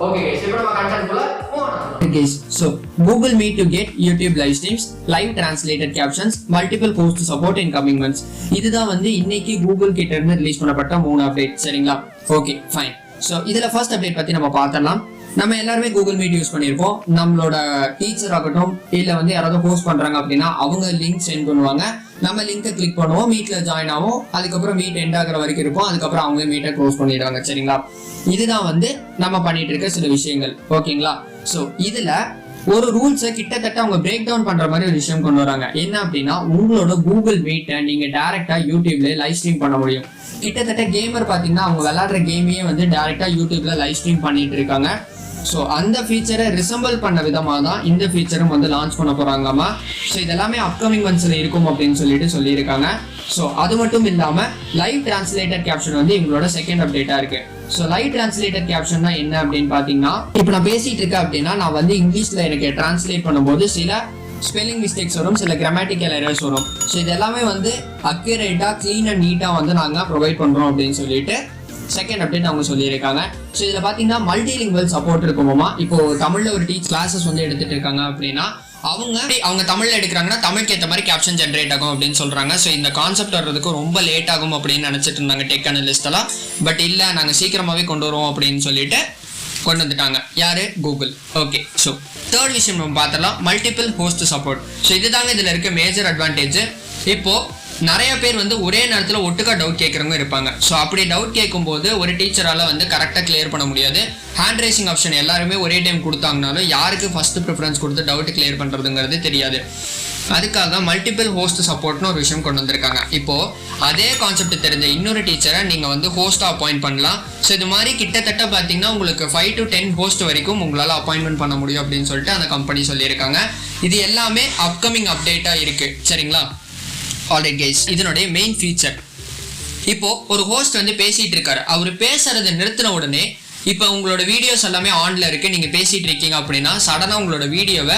Okay guys, இப்போ நம்ம content குள்ள போலாம். Guys, so Google Meet to get YouTube live streams, live translated captions, multiple post support in coming months. இதுதான் வந்து இன்னைக்கு Google கிட்ட இருந்து ரிலீஸ் பண்ணப்பட்ட 3 அப்டேட். சரிங்களா? Okay fine. சோ இதுல ஃபர்ஸ்ட் அப்டேட் பத்தி நம்ம பார்த்தறலாம். நம்ம எல்லாரும் Google Meet யூஸ் பண்ணிருப்போம். நம்மளோட டீச்சர் ஆகட்டும் இல்ல வந்து யாராவது போஸ்ட் பண்றாங்க அப்படினா அவங்க லிங்க் சென்ட் பண்ணுவாங்க. நம்ம லிங்கை கிளிக் பண்ணுவோம், மீட்ல ஜாயின் ஆவோம். அதுக்கப்புறம் மீட் எண்ட் ஆகுற வரைக்கும் இருக்கும். அதுக்கப்புறம் அவங்க மீட்டை க்ளோஸ் பண்ணிடுவாங்க. சரிங்களா? இதுதான் வந்து நம்ம பண்ணிட்டு இருக்க சில விஷயங்கள். ஓகேங்களா? சோ இதுல ஒரு ரூல்ஸை கிட்டத்தட்ட அவங்க பிரேக் டவுன் பண்ற மாதிரி ஒரு விஷயம் கொண்டு வராங்க. என்ன அப்படின்னா உங்களோட கூகுள் மீட்டை நீங்க டைரக்டா யூடியூப்ல லைவ் ஸ்ட்ரீம் பண்ண முடியும். கிட்டத்தட்ட கேமர் பாத்தீங்கன்னா அவங்க விளையாடுற கேமையே வந்து டைரக்டா யூடியூப்ல லைவ் ஸ்ட்ரீம் பண்ணிட்டு இருக்காங்க. ஸோ அந்த ஃபீச்சரை ரிசம்பிள் பண்ண விதமாக தான் இந்த ஃபீச்சரும் வந்து லான்ச் பண்ண போறாங்களாமா. ஸோ இதெல்லாமே அப்கமிங் மந்த்ஸ்ல இருக்கும் அப்படின்னு சொல்லியிருக்காங்க. ஸோ அது மட்டும் இல்லாம லைவ் டிரான்ஸ்லேட்டர் கேப்ஷன் வந்து இவங்களோட செகண்ட் அப்டேட்டா இருக்கு. ஸோ லைவ் டிரான்ஸ்லேட்டர் கேப்ஷன்னா என்ன அப்படின்னு பாத்தீங்கன்னா, இப்போ நான் பேசிட்டு இருக்கேன் அப்படின்னா நான் வந்து இங்கிலீஷ்ல எனக்கு டிரான்ஸ்லேட் பண்ணும்போது சில ஸ்பெல்லிங் மிஸ்டேக்ஸ் வரும், சில கிராமட்டிக்கல் எரர்ஸ் வரும். ஸோ இது எல்லாமே வந்து அக்யூரேட்டா கிளீன் அண்ட் நீட்டா வந்து நாங்கள் ப்ரொவைட் பண்றோம் அப்படின்னு சொல்லிட்டு செகண்ட் அப்டேட் அவங்க சொல்லியிருக்காங்க. ஸோ இதில் பார்த்தீங்கன்னா மல்டிலிங்குவல் சப்போர்ட் இருக்குமாமா. இப்போ தமிழ்ல ஒரு கிளாஸஸ் வந்து எடுத்துட்டு இருக்காங்க அப்படின்னா அவங்க தமிழ்ல எடுக்கிறாங்கன்னா தமிழுக்கு ஏற்ற மாதிரி கேப்ஷன் ஜென்ரேட் ஆகும் அப்படின்னு சொல்றாங்க. ஸோ இந்த கான்செப்ட் வர்றதுக்கு ரொம்ப லேட் ஆகும் அப்படின்னு நினைச்சிட்டு இருந்தாங்க டெக் அனலிஸ்ட் எல்லாம். பட் இல்லை, நாங்கள் சீக்கிரமாவே கொண்டு வருவோம் அப்படின்னு சொல்லிட்டு கொண்டு வந்துட்டாங்க. யாரு? கூகுள். ஓகே. ஸோ தேர்ட் விஷயம் நம்ம பார்த்தலாம், மல்டிபிள் ஹோஸ்ட் சப்போர்ட். ஸோ இதுதாங்க இதுல இருக்க மேஜர் அட்வான்டேஜ். இப்போ நிறைய பேர் வந்து ஒரே நேரத்தில் ஒட்டுக்கா டவுட் கேட்குறவங்க இருப்பாங்க. ஸோ அப்படி டவுட் கேட்கும்போது ஒரு டீச்சரால் வந்து கரெக்டாக கிளியர் பண்ண முடியாது. ஹேண்ட் ரைசிங் ஆப்ஷன் எல்லாருமே ஒரே டைம் கொடுத்தாங்கனாலும் யாருக்கு ஃபர்ஸ்ட் ப்ரிஃபரன்ஸ் கொடுத்து டவுட் கிளியர் பண்ணுறதுங்கிறது தெரியாது. அதுக்காக மல்டிபிள் ஹோஸ்ட் சப்போர்ட்னு ஒரு விஷயம் கொண்டு வந்திருக்காங்க. இப்போ அதே கான்செப்ட் தெரிஞ்ச இன்னொரு டீச்சரை நீங்கள் வந்து ஹோஸ்ட்டாக அப்பாயிண்ட் பண்ணலாம். ஸோ இது மாதிரி கிட்டத்தட்ட பார்த்தீங்கன்னா உங்களுக்கு 5 to 10 ஹோஸ்ட் வரைக்கும் உங்களால் அப்பாயின்மெண்ட் பண்ண முடியும் அப்படின்னு சொல்லிட்டு அந்த கம்பெனி சொல்லியிருக்காங்க. இது எல்லாமே அப்கமிங் அப்டேட்டாக இருக்குது. சரிங்களா? ஆல்ரைட் கைஸ், இதனுடைய மெயின் ஃபீச்சர், இப்போ ஒரு ஹோஸ்ட் வந்து பேசிட்டு இருக்காரு. அவர் பேசுறதை நிறுத்தின உடனே இப்போ உங்களோட வீடியோஸ் எல்லாமே ஆன்ல இருக்கு, நீங்க பேசிட்டு இருக்கீங்க அப்படின்னா சடனா உங்களோட வீடியோவை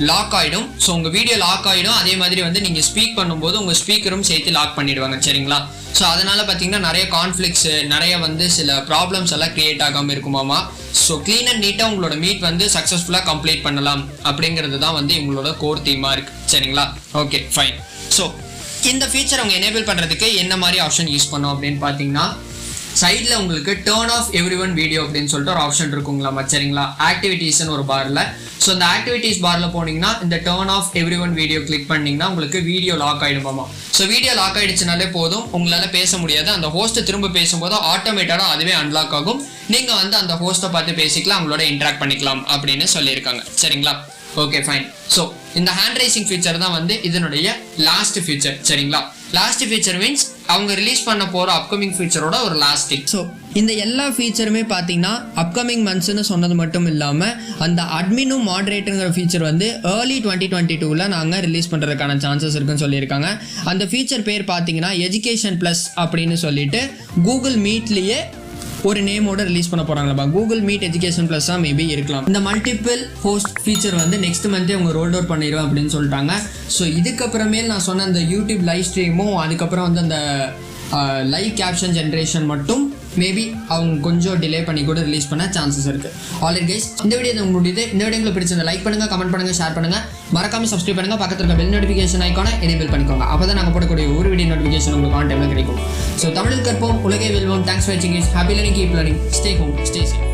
லாக் ஆயிடும். ஸோ உங்க வீடியோ லாக் ஆயிடும். அதே மாதிரி வந்து நீங்க ஸ்பீக் பண்ணும்போது உங்க ஸ்பீக்கரும் சேர்த்து லாக் பண்ணிடுவாங்க. சரிங்களா? ஸோ அதனால பார்த்தீங்கன்னா நிறைய கான்ஃப்ளிக்ஸ், நிறைய வந்து சில ப்ராப்ளம்ஸ் எல்லாம் கிரியேட் ஆகாமல் இருக்குமாமா. ஸோ க்ளீன் அண்ட் நீட்டாக உங்களோட மீட் வந்து சக்ஸஸ்ஃபுல்லாக கம்ப்ளீட் பண்ணலாம் அப்படிங்கிறது தான் வந்து இவங்களோட கோர் தீமாக இருக்கு. சரிங்களா? Okay fine. ஸோ இந்த ஃபீச்சர் அவங்க எனேபிள் பண்ணுறதுக்கு என்ன மாதிரி ஆப்ஷன் யூஸ் பண்ணோம் அப்படின்னு பார்த்தீங்கன்னா, சைடில் உங்களுக்கு turn off every one video அப்படின்னு சொல்லிட்டு ஒரு ஆப்ஷன் இருக்குங்களாமா. சரிங்களா? ஆக்டிவிட்டீஸ்னு ஒரு பாரில். ஸோ இந்த ஆக்டிவிட்டீஸ் பாரில் போனீங்கன்னா இந்த turn off every one video click பண்ணிங்கன்னா உங்களுக்கு வீடியோ லாக் ஆகிடுமாமா. ஸோ வீடியோ லாக் ஆகிடுச்சுனாலே போதும், உங்களால் பேச முடியாது. அந்த ஹோஸ்ட்டை திரும்ப பேசும்போது ஆட்டோமேட்டடாக அதுவே அன்லாக் ஆகும். நீங்கள் வந்து அந்த ஹோஸ்ட்டை பார்த்து பேசிக்கலாம், அவங்களோட இன்ட்ராக்ட் பண்ணிக்கலாம் அப்படின்னு சொல்லியிருக்காங்க. சரிங்களா? Okay fine. ஸோ இந்த ஹேண்ட் ரைசிங் ஃபீச்சர் தான் வந்து இதனுடைய லாஸ்ட் ஃபீச்சர். சரிங்களா? லாஸ்ட் ஃபீச்சர் மீன்ஸ் அவங்க ரிலீஸ் பண்ண போற அப்கமிங் ஃபீச்சரோட ஒரு லாஸ்ட். ஸோ இந்த எல்லா ஃபீச்சருமே பார்த்தீங்கன்னா அப்கமிங் மந்த்ஸ்னு சொன்னது மட்டும் இல்லாமல் அந்த அட்மினும் மாடரேட்டருங்கிற ஃபீச்சர் வந்து ஏர்லி 2022 நாங்கள் ரிலீஸ் பண்ணுறதுக்கான சான்சஸ் இருக்குன்னு சொல்லியிருக்காங்க. அந்த ஃபீச்சர் பேர் பார்த்தீங்கன்னா எஜுகேஷன் ப்ளஸ் அப்படின்னு சொல்லிட்டு கூகுள் மீட்லேயே ஒரு நேமோட ரிலீஸ் பண்ண போறாங்களா. Google meet education plus maybe இருக்கலாம். இந்த மல்டிபிள் ஹோஸ்ட் ஃபீச்சர் வந்து நெக்ஸ்ட் மந்த்தே அவங்க ரோல் அவுட் பண்ணிடுவோம் அப்படின்னு சொல்லிட்டாங்க. ஸோ இதுக்கப்புறமே நான் சொன்ன அந்த யூடியூப் லைவ் ஸ்ட்ரீமும் அதுக்கப்புறம் வந்து அந்த லைவ் கேப்ஷன் ஜென்ரேஷன் மட்டும் மேபி அவங்க கொஞ்சம் டிலே பண்ணி கூட ரிலீஸ் பண்ண சான்சஸ் இருக்கு. ஆல்ரைட் கைஸ், இந்த வீடியோ முடியுது. இந்த வீடியோ உங்களுக்கு பிடிச்சிருந்தா லைக் பண்ணுங்க, கமெண்ட் பண்ணுங்க, ஷேர் பண்ணுங்க, மறக்காம சப்ஸ்கிரைப் பண்ணுங்க, பக்கத்துல இருக்க பெல் நோட்டிஃபிகேஷன் ஐகானை எனேபிள் பண்ணிக்கோங்க. அப்பதான் நாங்கள் போடக்கூடிய ஒரு வீடியோ நோட்டிஃபிகேஷன் உங்களுக்கு ஆன் டைம்ல கிடைக்கும். ஸோ தமிழில் கற்போம், உலகை வெல்வோம். தேங்க்ஸ் ஃபார் வாட்சிங். Happy learning, keep learning, stay home, stay safe.